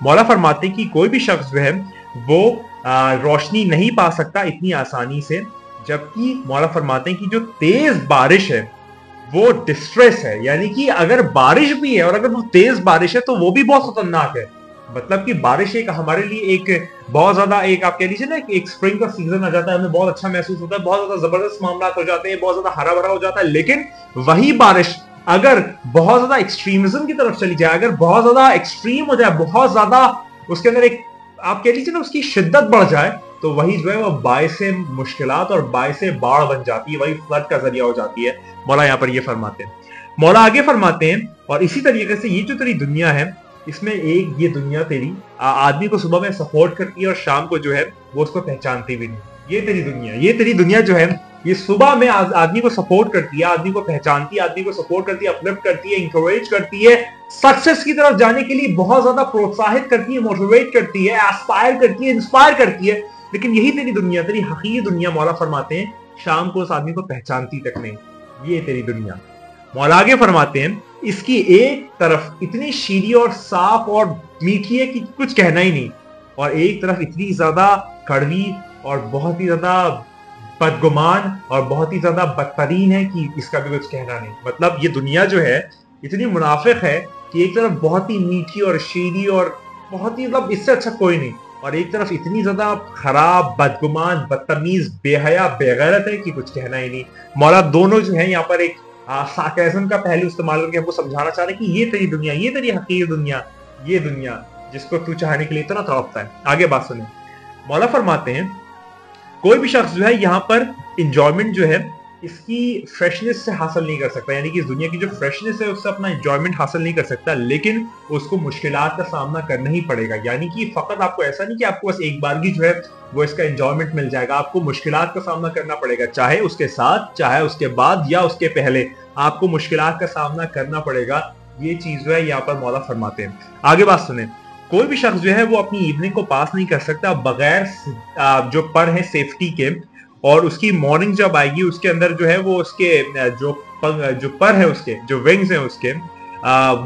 مولا فرماتے ہیں کہ کوئی بھی شخص جو ہے وہ روشنی نہیں پا سکتا اتنی آسانی سے، جبکہ مولا فرماتے ہیں کہ جو تیز بارش ہے وہ ڈسٹریس ہے، یعنی کہ اگر بارش بھی ہے اور اگر وہ تیز بارش ہے تو وہ بھی بہت خطرناک ہے. مطلب کہ بارش ایک ہمارے لیے ایک بہت زیادہ ایک آپ کہہ لیجیے نا ایک اسپرنگ کا سیزن آ جاتا ہے، ہمیں بہت اچھا محسوس ہوتا ہے، بہت زیادہ زبردست معاملات ہو جاتے ہیں، بہت زیادہ ہرا بھرا ہو جاتا ہے. لیکن وہی بارش اگر بہت زیادہ ایکسٹریمزم کی طرف چلی جائے، اگر بہت زیادہ ایکسٹریم ہو جائے، بہت زیادہ اس کے اندر ایک آپ کہہ لیجیے نا اس کی شدت بڑھ جائے، تو وہی جو ہے وہ باعث مشکلات اور باعث باڑ بن جاتی ہے، وہی فلڈ کا ذریعہ ہو جاتی ہے. مولا یہاں پر یہ فرماتے ہیں. مولا آگے فرماتے ہیں اور اسی طریقے سے یہ جو تیری دنیا ہے اس میں ایک یہ دنیا تیری آدمی کو صبح میں سپورٹ کرتی ہے اور شام کو جو ہے وہ اس کو پہچانتی بھی نہیں. یہ تیری دنیا جو ہے یہ صبح میں آدمی کو سپورٹ کرتی ہے، آدمی کو پہچانتی ہے، آدمی کو سپورٹ کرتی ہے، اپلفٹ کرتی ہے، انکریج کرتی ہے، سکسس کی طرف جانے کے لیے بہت زیادہ پروتساہت کرتی ہے، موٹیویٹ کرتی ہے، ایسپائر کرتی ہے، انسپائر کرتی ہے. لیکن یہی تیری دنیا، تیری حقیقی دنیا مولا فرماتے ہیں شام کو اس آدمی کو پہچانتی تک نہیں. یہ تیری دنیا. مولا آگے فرماتے ہیں اس کی ایک طرف اتنی شیریں اور صاف اور میٹھی ہے کہ کچھ کہنا ہی نہیں، اور ایک طرف اتنی زیادہ کڑوی اور بہت ہی زیادہ بدگمان اور بہت ہی زیادہ بدترین ہے کہ اس کا بھی کچھ کہنا نہیں. مطلب یہ دنیا جو ہے اتنی منافق ہے کہ ایک طرف بہت ہی میٹھی اور شیریں اور بہت ہی مطلب اس سے اچھا کوئی نہیں، اور ایک طرف اتنی زیادہ خراب، بدگمان، بدتمیز، بے حیا، بے غیرت ہے کہ کچھ کہنا ہی نہیں. مولا دونوں جو ہیں یہاں پر ایک سارکیزم کا پہلو استعمال کر کے ہم کو سمجھانا چاہ رہے ہیں کہ یہ تیری دنیا، یہ تیری حقیقی دنیا، یہ دنیا جس کو تو چاہنے کے لیے اتنا تڑپتا ہے. آگے بات سنیں. مولا فرماتے ہیں کوئی بھی شخص جو ہے یہاں پر انجوائمنٹ جو ہے اس کی فریشنس سے حاصل نہیں کر سکتا، یعنی کہ اس دنیا کی جو فریشنس ہے اس سے اپنا انجوائمنٹ حاصل نہیں کر سکتا، لیکن اس کو مشکلات کا سامنا کرنا ہی پڑے گا. یعنی کہ فقط آپ کو ایسا نہیں کہ آپ کو بس ایک بارگی جو ہے وہ اس کا انجوائمنٹ مل جائے گا، آپ کو مشکلات کا سامنا کرنا پڑے گا، چاہے اس کے ساتھ، چاہے اس کے بعد یا اس کے پہلے آپ کو مشکلات کا سامنا کرنا پڑے گا. یہ چیز جو ہے یہاں پر مولا فرماتے ہیں. آگے بات سنیں. کوئی بھی شخص جو ہے وہ اپنی ایوننگ کو پاس نہیں کر سکتا بغیر جو پر ہے سیفٹی کے، اور اس کی مارننگ جب آئے گی اس کے اندر جو ہے وہ اس کے جو پر ہے اس کے جو ونگز ہیں اس کے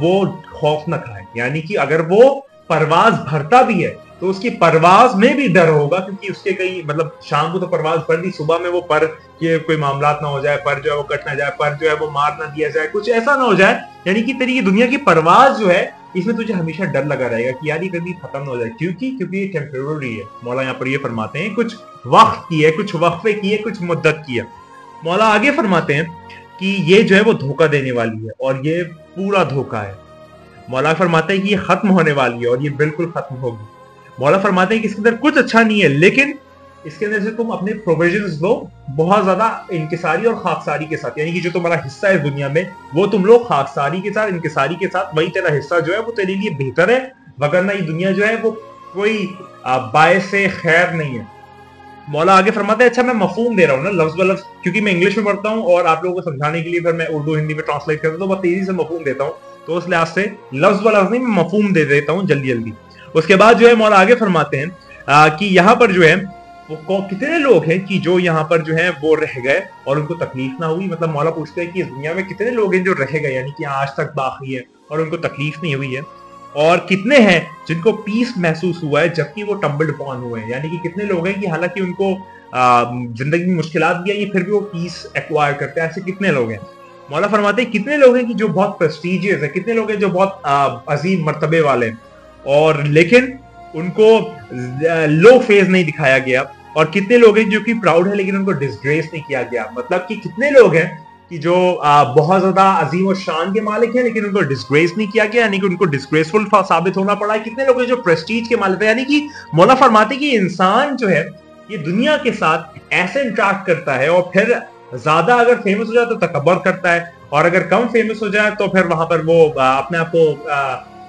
وہ خوف نہ کھائے. یعنی کہ اگر وہ پرواز بھرتا بھی ہے تو اس کی پرواز میں بھی ڈر ہوگا، کیونکہ اس کے کئی مطلب شام کو تو پرواز بھر دی، صبح میں وہ پر کہ کوئی معاملات نہ ہو جائے، پر جو ہے وہ کٹ نہ جائے، پر جو ہے وہ مار نہ دیا جائے، کچھ ایسا نہ ہو جائے. یعنی کہ تیری یہ دنیا کی پرواز جو ہے اس میں تجھے ہمیشہ ڈر لگا رہے گا کہ یار یہ کبھی ختم نہ ہو جائے، کیونکہ یہ ٹیمپریری ہے. مولا یہاں پر یہ فرماتے ہیں کچھ وقت کی ہے، کچھ وقفے کی ہے، کچھ مدت کی ہے. مولا آگے فرماتے ہیں کہ یہ جو ہے وہ دھوکہ دینے والی ہے اور یہ پورا دھوکہ ہے. مولا فرماتے ہیں کہ یہ ختم ہونے والی ہے اور یہ بالکل ختم ہوگی. مولا فرماتے ہیں کہ اس کے اندر کچھ اچھا نہیں ہے، لیکن اس کے اندر سے تم اپنے پروویژنز لو بہت زیادہ انکساری اور خاکساری کے ساتھ. یعنی کہ جو تمہارا حصہ ہے دنیا میں وہ تم لوگ خاکساری کے ساتھ، انکساری کے ساتھ، وہی تیرا حصہ جو ہے وہ تیرے لیے بہتر ہے، وگرنہ یہ دنیا جو ہے وہ کوئی باعث خیر نہیں ہے. مولا آگے فرماتا ہے اچھا میں مفہوم دے رہا ہوں نا لفظ بلفظ، کیونکہ میں انگلش میں پڑھتا ہوں اور آپ لوگوں کو سمجھانے کے لیے پھر میں اردو ہندی میں ٹرانسلیٹ کرتا ہوں تو بہت تیزی سے مفہوم دیتا ہوں، تو اس لحاظ سے لفظ بلفظ نہیں، میں مفہوم دے دیتا ہوں جلدی جلدی. اس کے بعد جو ہے مولا آگے فرماتے ہیں کہ یہاں پر جو ہے وہ کتنے لوگ ہیں کہ جو یہاں پر جو ہیں وہ رہ گئے اور ان کو تکلیف نہ ہوئی. مطلب مولا پوچھتے ہیں کہ اس دنیا میں کتنے لوگ ہیں جو رہ گئے، یعنی کہ آج تک باقی ہے اور ان کو تکلیف نہیں ہوئی ہے، اور کتنے ہیں جن کو پیس محسوس ہوا ہے جبکہ وہ ٹمبلڈ اپون ہوئے ہیں. یعنی کہ کتنے لوگ ہیں کہ حالانکہ ان کو زندگی میں مشکلات بھی آئی پھر بھی وہ پیس ایکوائر کرتے ہیں. ایسے کتنے لوگ ہیں؟ مولا فرماتے ہیں کتنے لوگ ہیں کہ جو بہت پریسٹیجیس ہیں، کتنے لوگ ہیں جو بہت عظیم مرتبے والے ہیں اور لیکن ان کو لو فیز نہیں دکھایا گیا، اور کتنے لوگ ہیں جو کہ پراؤڈ ہے لیکن ان کو ڈسگریس نہیں کیا گیا. مطلب کہ کتنے لوگ ہیں کہ جو بہت زیادہ عظیم و شان کے مالک ہیں لیکن ان کو ڈسگریس نہیں کیا گیا، یعنی کہ ان کو ڈسگریسفل ثابت ہونا پڑا ہے. کتنے لوگ ہیں جو پریسٹیج کے مالک ہیں. یعنی کہ مولا فرماتے کہ انسان جو ہے یہ دنیا کے ساتھ ایسے انٹریکٹ کرتا ہے اور پھر زیادہ اگر فیمس ہو جائے تو تکبر کرتا ہے، اور اگر کم فیمس ہو جائے تو پھر وہاں پر وہ اپنے آپ کو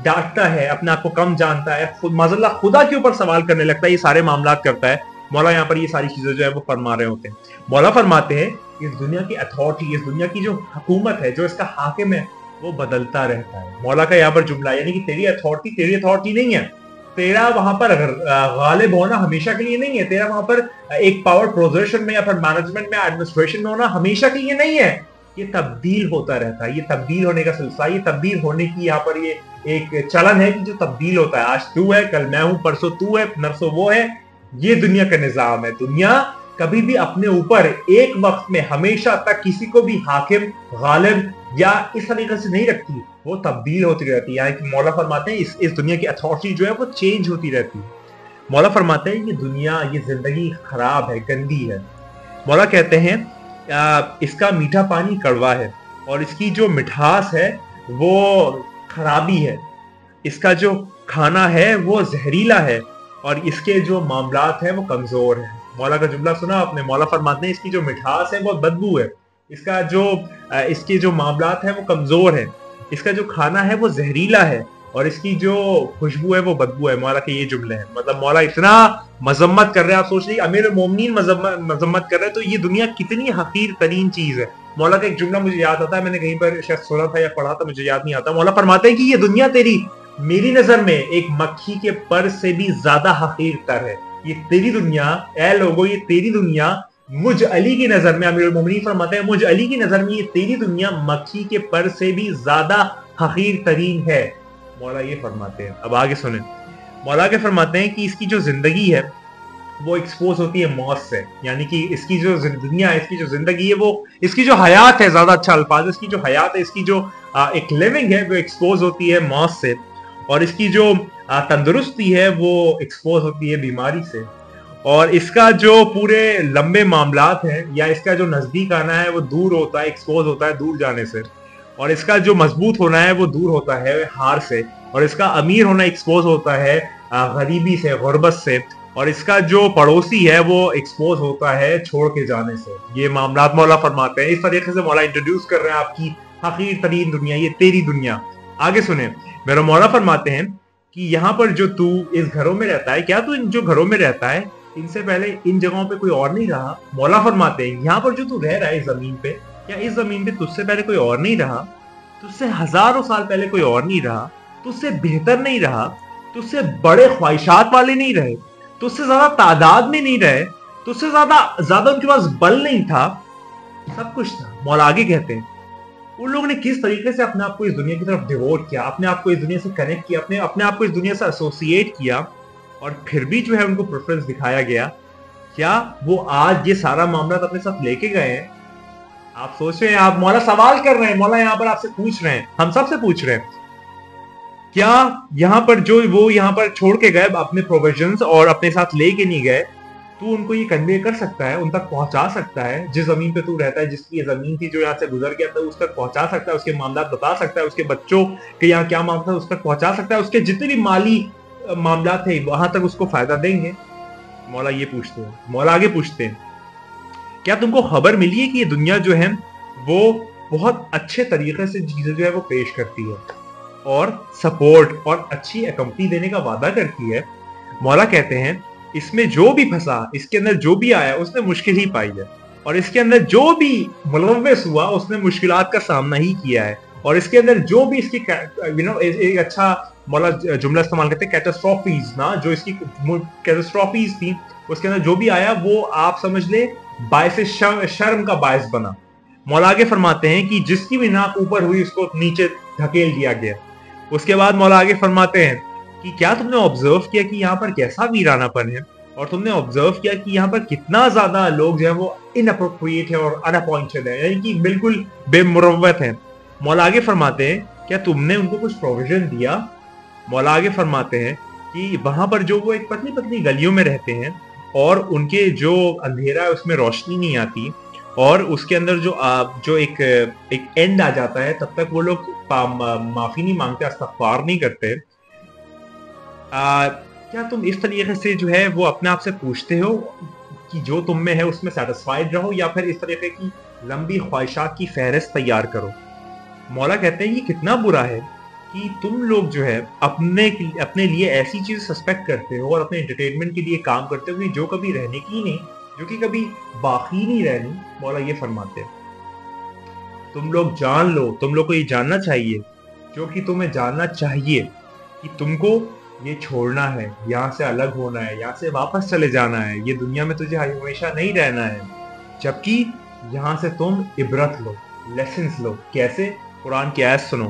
ڈانٹتا ہے، اپنے آپ کو کم جانتا ہے، معاذ اللہ خدا کے اوپر سوال کرنے لگتا ہے، یہ سارے معاملات کرتا ہے. مولا یہاں پر یہ ساری چیزیں جو ہے وہ فرما رہے ہوتے ہیں. مولا فرماتے ہیں اس دنیا کی اتھارٹی، اس دنیا کی جو حکومت ہے، جو اس کا حاکم ہے وہ بدلتا رہتا ہے. مولا کا یہاں پر جملہ یعنی کہ تیری اتھارٹی نہیں ہے، تیرا وہاں پر غالب ہونا ہمیشہ کے لیے نہیں ہے، تیرا وہاں پر ایک پاور پوزیشن میں یا پھر مینجمنٹ میں ایڈمنسٹریشن میں ہونا ہمیشہ کے لیے نہیں ہے. یہ تبدیل ہوتا رہتا ہے، یہ تبدیل ہونے کا سلسلہ، یہ تبدیل ہونے کی یہاں پر یہ ایک چلن ہے کہ جو تبدیل ہوتا ہے، آج تو ہے، کل میں ہوں، پرسوں تو ہے، نرسوں وہ ہے. یہ دنیا کا نظام ہے. دنیا کبھی بھی اپنے اوپر ایک وقت میں ہمیشہ تک کسی کو بھی حاکم، غالب یا اس طریقے سے نہیں رکھتی، وہ تبدیل ہوتی رہتی ہے. یعنی کہ مولا فرماتے ہیں اس دنیا کی اتھارٹی جو ہے وہ چینج ہوتی رہتی ہے. مولا فرماتے ہیں یہ دنیا، یہ زندگی خراب ہے، گندی ہے. مولا کہتے ہیں اس کا میٹھا پانی کڑوا ہے، اور اس کی جو مٹھاس ہے وہ خرابی ہے. اس کا جو کھانا ہے وہ زہریلا ہے، اور اس کے جو معاملات ہیں وہ کمزور ہیں. مولا کا جملہ سنا آپ نے. مولا فرماتے ہیں اس کی جو مٹھاس ہے وہ بدبو ہے، اس کے جو معاملات ہیں وہ کمزور ہیں، اس کا جو کھانا ہے وہ زہریلا ہے، اور اس کی جو خوشبو ہے وہ بدبو ہے. مولا کے یہ جملے ہیں. مطلب مولا اتنا مذمت کر رہے ہیں، آپ سوچ لیجیے امیر المومنین مذمت کر رہے ہیں، تو یہ دنیا کتنی حقیر ترین چیز ہے. مولا کا ایک جملہ مجھے یاد آتا ہے، میں نے کہیں پر شاید سنا تھا یا پڑھا تھا، مجھے یاد نہیں آتا. مولا فرماتے ہیں کہ یہ دنیا میری نظر میں ایک مکھی کے پر سے بھی زیادہ حقیر تر ہے. یہ تیری دنیا، اے لوگو، یہ تیری دنیا مجھ علی کی نظر میں، امیر المومنین فرماتے ہیں مجھ علی کی نظر میں یہ تیری دنیا مکھی کے پر سے بھی زیادہ حقیر ترین ہے. مولا یہ فرماتے ہیں. اب آگے سنیں. مولا کے فرماتے ہیں کہ اس کی جو زندگی ہے وہ ایکسپوز ہوتی ہے موت سے. یعنی کہ اس کی جو دنیا ہے، اس کی جو زندگی ہے، وہ اس کی جو حیات ہے، زیادہ اچھا الفاظ، اس کی جو حیات ہے، اس کی جو ایک لیونگ ہے وہ ایکسپوز ہوتی ہے موت سے. اور اس کی جو تندرستی ہے وہ ایکسپوز ہوتی ہے بیماری سے. اور اس کا جو پورے لمبے معاملات ہیں، یا اس کا جو نزدیک آنا ہے وہ دور ہوتا ہے، ایکسپوز ہوتا ہے دور جانے سے. اور اس کا جو مضبوط ہونا ہے وہ دور ہوتا ہے ہار سے. اور اس کا امیر ہونا ایکسپوز ہوتا ہے غریبی سے، غربت سے. اور اس کا جو پڑوسی ہے وہ ایکسپوز ہوتا ہے چھوڑ کے جانے سے. یہ معاملات مولا فرماتے ہیں. اس طریقے سے مولا انٹروڈیوس کر رہے ہیں آپ کی حقیر ترین دنیا، یہ تیری دنیا. آگے سنیں. میرا مولا فرماتے ہیں کہ یہاں پر جو تو اس گھروں میں رہتا ہے، کیا تو ان جو گھروں میں رہتا ہے ان سے پہلے ان جگہوں پہ کوئی اور نہیں رہا؟ مولا فرماتے ہیں یہاں پر جو تو رہ رہا ہے اس زمین پہ، کیا اس زمین پہ تجھ سے پہلے کوئی اور نہیں رہا؟ تجھ سے ہزاروں سال پہلے کوئی اور نہیں رہا؟ تجھ سے بہتر نہیں رہا؟ تجھ سے بڑے خواہشات والے نہیں رہے؟ تجھ سے زیادہ تعداد میں نہیں رہے؟ تجھ سے زیادہ ان کے پاس بل نہیں تھا؟ سب کچھ تھا. مولا آگے کہتے ہیں ان لوگوں نے کس طریقے سے اپنے آپ کو اس دنیا کی طرف ڈیووٹ کیا، اپنے آپ کو اس دنیا سے کنیکٹ کیا، اپنے آپ کو اس دنیا سے ایسوسیٹ کیا، اور پھر بھی جو ہے ان کو پریفرنس دکھایا گیا. کیا وہ آج یہ سارا معاملات اپنے ساتھ لے کے گئے ہیں؟ آپ سوچ رہے ہیں، آپ مولا سوال کر رہے ہیں، مولا یہاں پر آپ سے پوچھ رہے ہیں، ہم سب سے پوچھ رہے ہیں، کیا یہاں پر جو وہ یہاں پر چھوڑ کے گئے اپنے پروویژنز اور اپنے ساتھ لے کے نہیں گئے، تو ان کو یہ کنوے کر سکتا ہے، ان تک پہنچا سکتا ہے؟ جس زمین پہ تو رہتا ہے، جس کی یہ زمین تھی جو یہاں سے گزر گیا تھا، اس تک پہنچا سکتا ہے، اس کے معاملات بتا سکتا ہے، اس کے بچوں کے یہاں کیا معاملات ہے اس تک پہنچا سکتا ہے، اس کے جتنے بھی مالی معاملات ہیں وہاں تک اس کو فائدہ دیں گے؟ مولا یہ پوچھتے ہیں. مولا آگے پوچھتے ہیں کیا تم کو خبر ملی ہے کہ یہ دنیا جو ہے وہ بہت اچھے طریقے سے چیزیں جو ہے وہ پیش کرتی ہے، اور سپورٹ اور اچھی اکمپنی دینے کا وعدہ کرتی ہے؟ مولا کہتے ہیں اس میں جو بھی پھنسا، اس کے اندر جو بھی آیا اس نے مشکل ہی پائی ہے، اور اس کے اندر جو بھی ملوث ہوا اس نے مشکلات کا سامنا ہی کیا ہے، اور اس کے اندر جو بھی اس کی ایک اچھا مولا جملہ استعمال کرتے ہیں کیٹاسٹرافیز نا، جو اس کی کیٹاسٹرافیز تھی، اس کے اندر جو بھی آیا وہ آپ سمجھ لیں باعث شرم کا باعث بنا. مولا آگے فرماتے ہیں کہ جس کی بھی ناک اوپر ہوئی اس کو نیچے دھکیل دیا گیا. اس کے بعد مولا آگے فرماتے ہیں کہ کیا تم نے آبزرو کیا کہ یہاں پر کیسا ویرانہ پن ہے، اور تم نے آبزرو کیا کہ یہاں پر کتنا زیادہ لوگ جو ہیں وہ ان اپروپریٹ ہیں اور ان اپوائنٹڈ ہیں، یعنی کہ بالکل بے مروت ہیں. مولا آگے فرماتے ہیں کیا تم نے ان کو کچھ پروویژن دیا؟ مولا آگے فرماتے ہیں کہ وہاں پر جو وہ ایک پتلی پتلی گلیوں میں رہتے ہیں، اور ان کے جو اندھیرا ہے اس میں روشنی نہیں آتی، اور اس کے اندر جو ایک اینڈ آ جاتا ہے تب تک وہ لوگ معافی نہیں مانگتے، استغفار نہیں کرتے. کیا تم اس طریقے سے جو ہے وہ اپنے آپ سے پوچھتے ہو کہ جو تم میں ہے اس میں سیٹسفائیڈ رہو، یا پھر اس طریقے کی لمبی خواہشات کی فہرست تیار کرو؟ مولا کہتے ہیں یہ کتنا برا ہے کہ تم لوگ جو ہے اپنے لیے ایسی چیز سسپیکٹ کرتے ہو اور اپنے انٹرٹینمنٹ کے لیے کام کرتے ہو جو کبھی رہنے کی نہیں، جو کہ کبھی باقی نہیں رہنی. مولا یہ فرماتے ہیں تم لوگ جان لو، تم لوگ کو یہ جاننا چاہیے جو کہ تمہیں جاننا چاہیے کہ تم کو یہ چھوڑنا ہے، یہاں سے الگ ہونا ہے، یہاں سے واپس چلے جانا ہے، یہ دنیا میں تجھے ہمیشہ نہیں رہنا ہے، جبکہ یہاں سے تم عبرت لو، لیسنز لو. کیسے؟ قرآن کی آیت سنو.